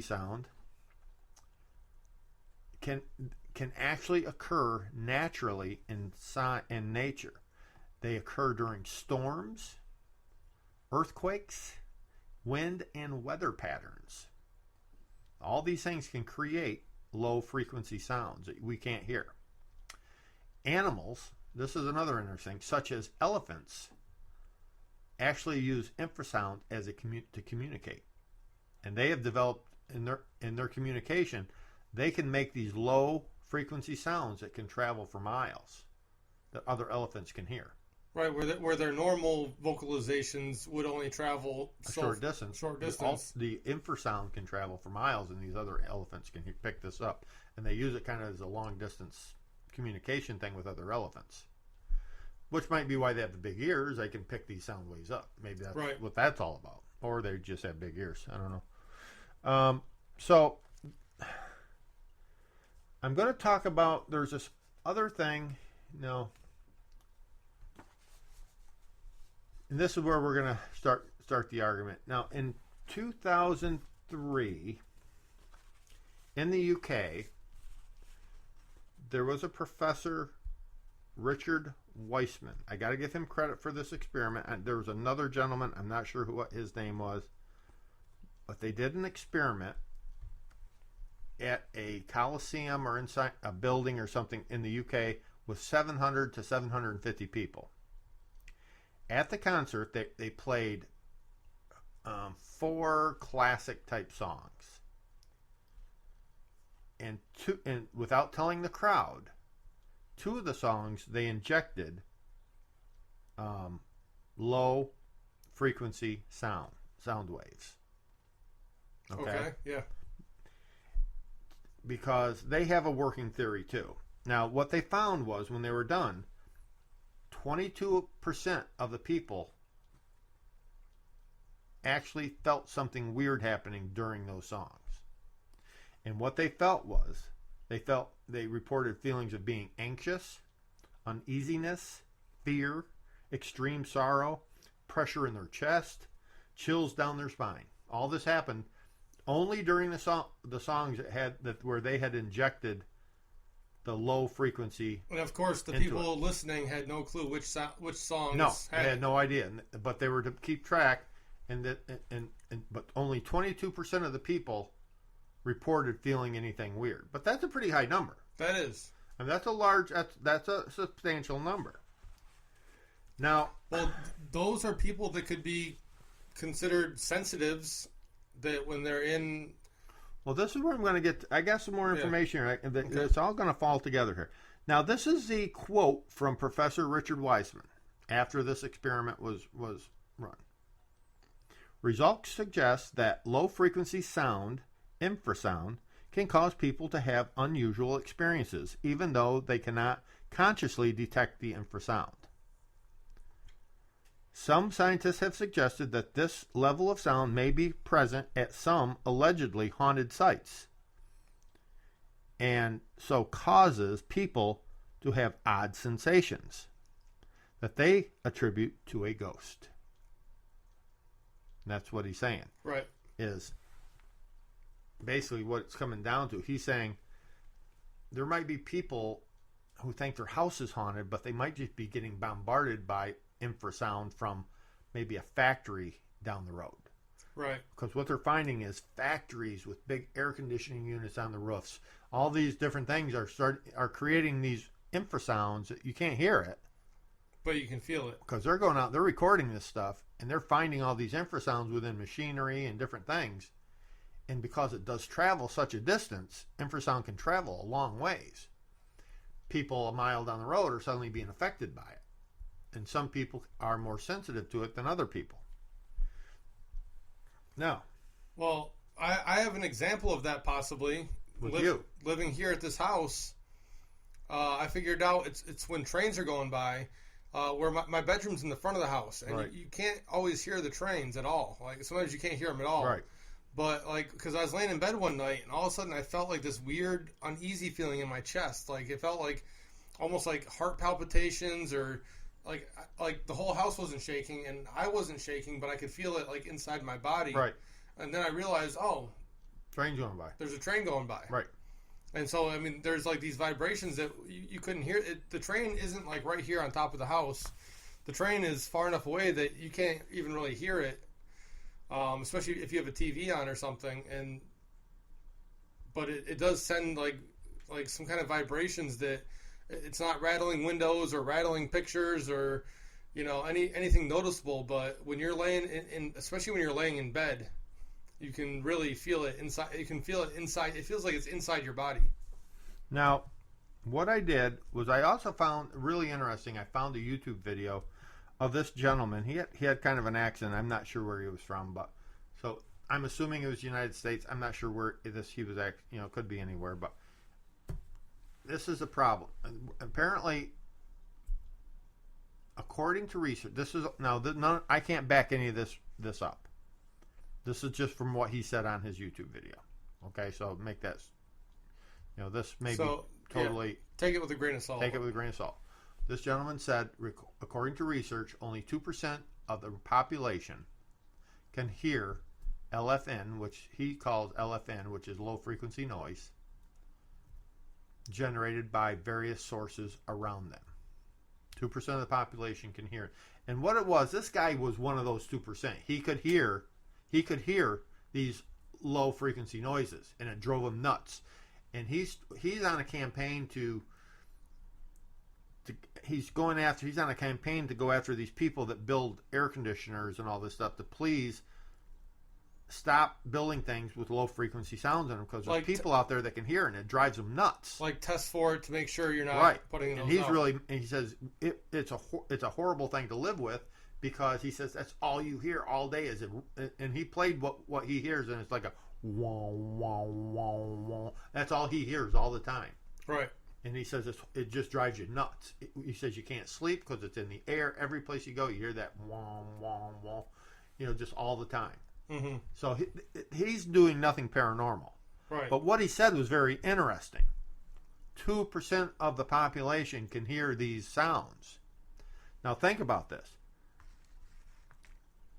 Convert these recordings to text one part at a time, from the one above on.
frequency sound can actually occur naturally in nature. They occur during storms, earthquakes, wind and weather patterns. All these things can create low frequency sounds that we can't hear. Animals, this is another interesting, such as elephants, actually use infrasound as to communicate. And they have developed in their communication, they can make these low frequency sounds that can travel for miles that other elephants can hear. Right, where their normal vocalizations would only travel short distance. The infrasound can travel for miles, and these other elephants can pick this up. And they use it kind of as a long distance communication thing with other elephants. Which might be why they have the big ears. They can pick these sound waves up. Maybe that's what that's all about. Or they just have big ears. I don't know. So I'm going to talk about, there's this other thing. And this is where we're going to start the argument. Now, in 2003, in the UK, there was a professor, Richard Weissman. I got to give him credit for this experiment. And there was another gentleman, I'm not sure what his name was, but they did an experiment at a coliseum or inside a building or something in the UK with 700 to 750 people. At the concert, they played 4 classic type songs, and without telling the crowd, 2 of the songs they injected low frequency sound waves. Okay, yeah. Because they have a working theory too. Now, what they found was when they were done, 22% of the people actually felt something weird happening during those songs. And what they felt was, they reported feelings of being anxious, uneasiness, fear, extreme sorrow, pressure in their chest, chills down their spine. All this happened only during the songs where they had injected the low frequency. And of course, the people listening had no clue which songs. No, they had no idea. But they were to keep track, but only 22% of the people reported feeling anything weird. But that's a pretty high number. That is. And that's a substantial number. Now, well, those are people that could be considered sensitives. That when they're in. Well, this is where I'm going to get. I got some more information here. It's all going to fall together here. Now, this is the quote from Professor Richard Weissman after this experiment was run. Results suggest that low-frequency sound, infrasound, can cause people to have unusual experiences, even though they cannot consciously detect the infrasound. Some scientists have suggested that this level of sound may be present at some allegedly haunted sites, and so causes people to have odd sensations that they attribute to a ghost. And that's what he's saying. Right. Is basically what it's coming down to. He's saying there might be people who think their house is haunted, but they might just be getting bombarded by infrasound from maybe a factory down the road. Right. Because what they're finding is factories with big air conditioning units on the roofs, all these different things are creating these infrasounds that you can't hear it, but you can feel it. Because they're going out, they're recording this stuff, and they're finding all these infrasounds within machinery and different things. And because it does travel such a distance, infrasound can travel a long ways. People a mile down the road are suddenly being affected by it. And some people are more sensitive to it than other people. Now. Well, I have an example of that possibly. Living here at this house, I figured out it's when trains are going by, where my bedroom's in the front of the house. And right. you can't always hear the trains at all. Like, sometimes you can't hear them at all. Right. But, like, because I was laying in bed one night, and all of a sudden I felt like this weird, uneasy feeling in my chest. Like, it felt like almost like heart palpitations, or like the whole house wasn't shaking, and I wasn't shaking, but I could feel it, like, inside my body. Right. And then I realized, Train's going by. There's a train going by. Right. And so, I mean, there's like these vibrations that you couldn't hear. The train isn't like right here on top of the house. The train is far enough away that you can't even really hear it, especially if you have a TV on or something. But it does send like some kind of vibrations that it's not rattling windows or rattling pictures or anything noticeable. But when you're laying in especially when you're laying in bed, you can really feel it inside. You can feel it inside. It feels like it's inside your body. Now, what I did was I also found really interesting. I found a YouTube video of this gentleman. He had kind of an accent. I'm not sure where he was from, but so I'm assuming it was the United States. I'm not sure where he was at. Could be anywhere, but this is a problem. Apparently, according to research, I can't back any of this up. This is just from what he said on his YouTube video. Okay, so make that. This may be totally. Take it with a grain of salt. Take it with a grain of salt. This gentleman said, according to research, only 2% of the population can hear LFN, which he calls LFN, which is low frequency noise, generated by various sources around them. 2% of the population can hear it. And what it was, this guy was one of those 2%. He could hear these low frequency noises, and it drove him nuts. And he's on a campaign he's on a campaign to go after these people that build air conditioners and all this stuff to please stop building things with low frequency sounds in them, because there's people out there that can hear it, and it drives them nuts. Like test for it to make sure you're not putting those out. And he says it's a horrible thing to live with, because he says that's all you hear all day is it. And he played what he hears, and it's like a wah wah wah wah. That's all he hears all the time. Right. And he says it just drives you nuts. He says you can't sleep because it's in the air. Every place you go, you hear that wah wah wah, just all the time. Mm-hmm. So he's doing nothing paranormal. Right. But what he said was very interesting. 2% of the population can hear these sounds. Now think about this.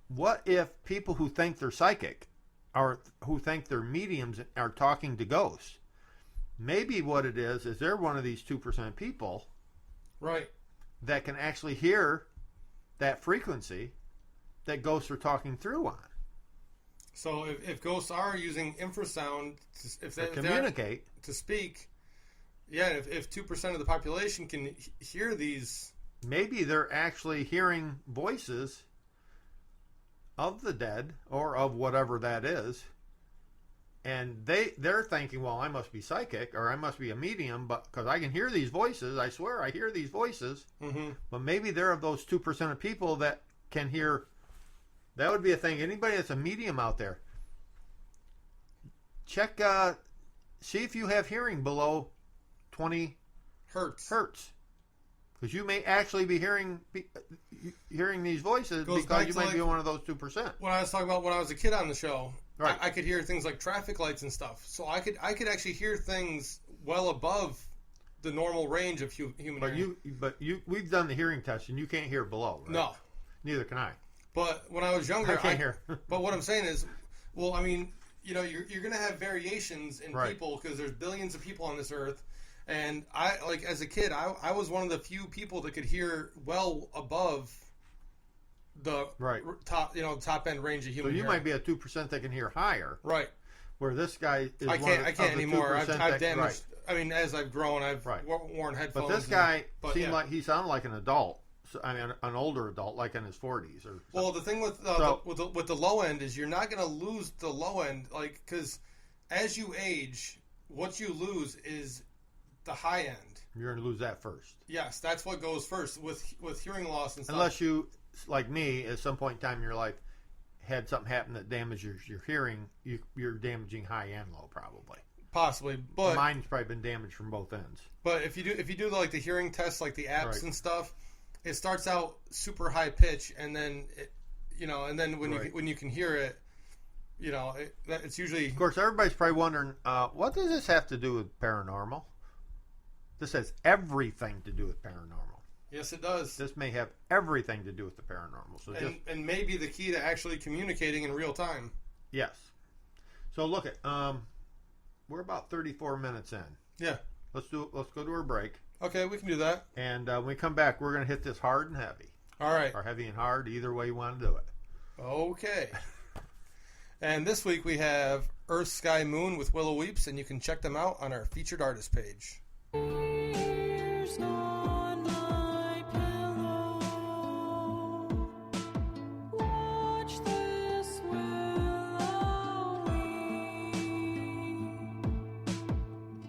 What if people who think they're psychic or who think they're mediums are talking to ghosts? Maybe what it is they're one of these 2% people, right, that can actually hear that frequency that ghosts are talking through on. So if ghosts are using infrasound to communicate, to speak, if 2% of the population can hear these, maybe they're actually hearing voices of the dead or of whatever that is. And they're thinking, well, I must be psychic or I must be a medium, but because I can hear these voices, I swear I hear these voices. Mm-hmm. But maybe they're of those 2% of people that can hear. That would be a thing. Anybody that's a medium out there, check, see if you have hearing below 20 hertz. Because you may actually be hearing these voices because you might be one of those 2%. What I was talking about when I was a kid on the show, right. I could hear things like traffic lights and stuff. So I could actually hear things well above the normal range of human hearing. We've done the hearing test, and you can't hear below, right? No. Neither can I. But when I was younger, I can't hear. But what I'm saying is, well, I mean, you're going to have variations in people because there's billions of people on this earth. And as a kid, I was one of the few people that could hear well above the top end range of human hearing. So you might be a 2% that can hear higher. Right. Where this guy is I can't anymore. I've damaged. Right. I mean, as I've grown, I've worn headphones. But this guy like he sounded like an adult. So, I mean, an older adult, like in his 40s. Well, the thing with the low end is you're not going to lose the low end, because as you age, what you lose is the high end. You're going to lose that first. Yes, that's what goes first with hearing loss and stuff. Unless you, like me, at some point in time in your life, had something happen that damages your hearing, you're damaging high and low probably. Possibly, but mine's probably been damaged from both ends. But if you do like the hearing tests, like the apps and stuff, it starts out super high pitch, and then when you can hear it, it's usually. Of course, everybody's probably wondering, what does this have to do with paranormal? This has everything to do with paranormal. Yes, it does. This may have everything to do with the paranormal. So and maybe the key to actually communicating in real time. Yes. So look at we're about 34 minutes in. Yeah. Let's go to our break. Okay, we can do that. And when we come back, we're going to hit this hard and heavy. All right. Or heavy and hard, either way you want to do it. Okay. And this week we have Earth, Sky, Moon with Willow Weeps, and you can check them out on our featured artist page. Tears on my pillow. Watch this willow weep.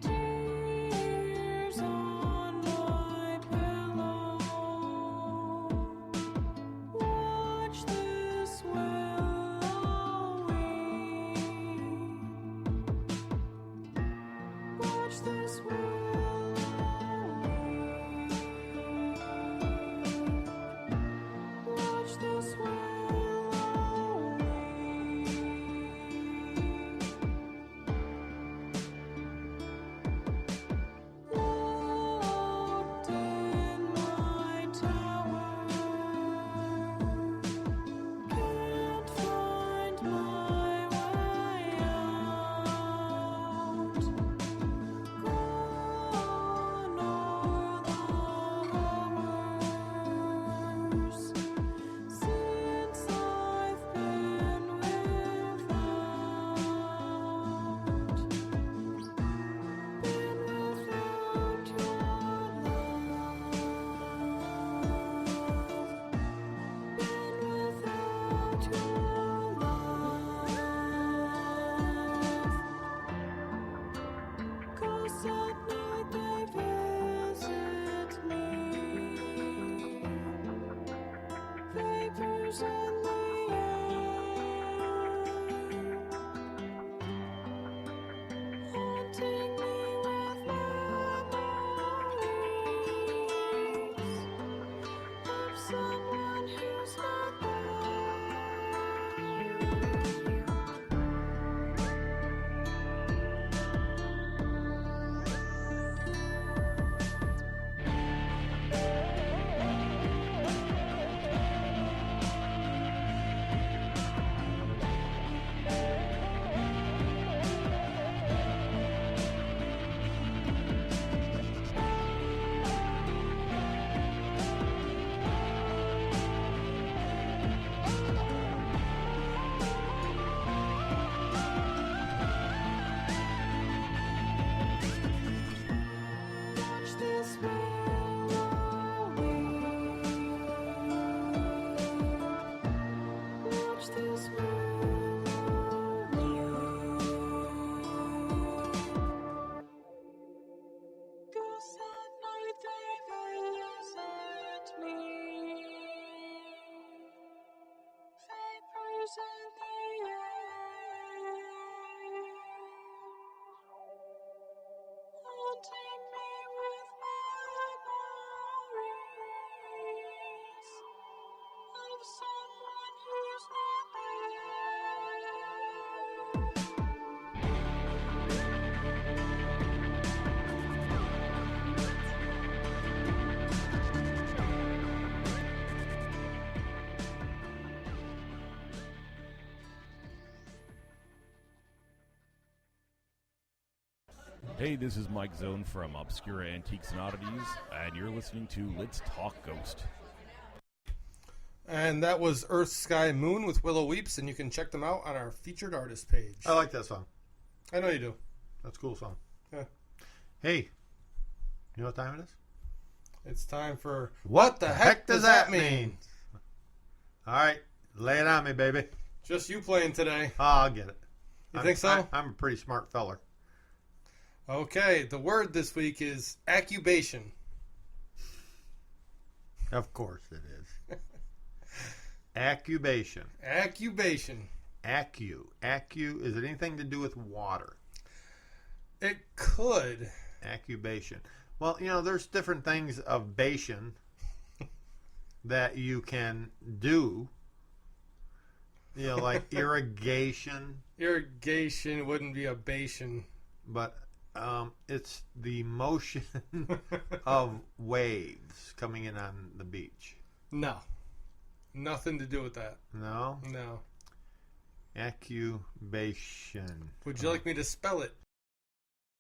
Tears on my pillow. Watch this willow weep. Watch this willow. Watch this willow weep. Locked in my tower, can't find my way out. Gone are the hours since I've been without your Cause at night they visit me, vapors in the air, haunting me with memories of someone who's not there. Watch this willow weep. Watch this willow weep. 'Cause at night they visit me, vapors in the air, haunting me with memories of someone who's not Hey, this is Mike Zone from Obscura Antiques and Oddities, and you're listening to Let's Talk Ghost. And that was Earth, Sky, Moon with Willow Weeps, and you can check them out on our featured artist page. I like that song. I know you do. That's a cool song. Yeah. Hey, you know what time it is? It's time for What the heck does that mean? All right, lay it on me, baby. Just you playing today. Oh, I'll get it. You think so? I'm a pretty smart feller. Okay, the word this week is accubation. Of course it is. Accubation. Accubation. Is it anything to do with water? It could. Accubation. Well, there's different things of bation that you can do. Like irrigation. Irrigation wouldn't be a bation. But it's the motion of waves coming in on the beach. No. Nothing to do with that. No? No. Accubation. Would you like me to spell it?